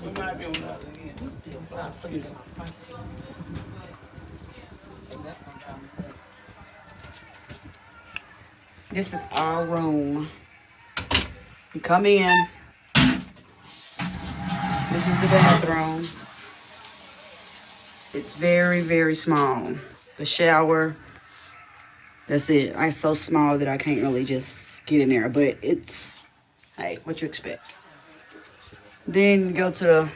We might be on the other end. This is our room. You come in. This is the bathroom. It's very, very small. The shower. That's it. It's so small that I can't really just get in there. But it's, hey, what you expect. Then go to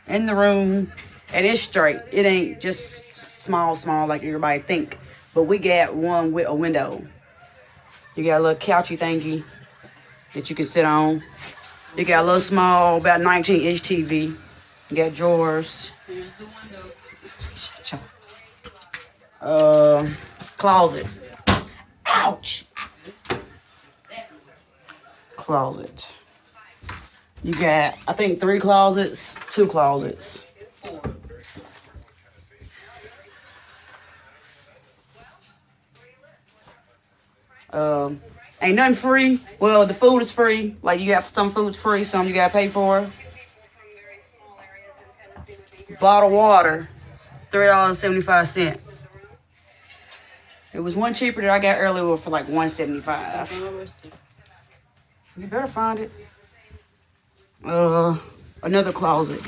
in the room, and it's straight. It ain't just small like everybody think. But we got one with a window. You got a little couchy thingy that you can sit on. You got a little small, about 19-inch TV. You got drawers. Here's the window. Closet. Ouch. Closet. You got, I think, 3 closets, 2 closets. Ain't nothing free. Well, the food is free. Like, you got some food's free, some you gotta pay for. Bottled water, $3.75. It was one cheaper that I got earlier for like $1.75. You better find it. Another closet.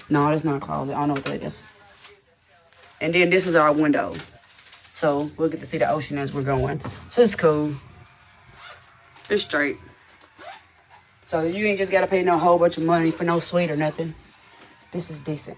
No, that's not a closet. I don't know what that is. And then this is our window. So we'll get to see the ocean as we're going. So it's cool. It's straight. So you ain't just gotta pay no whole bunch of money for no suite or nothing. This is decent.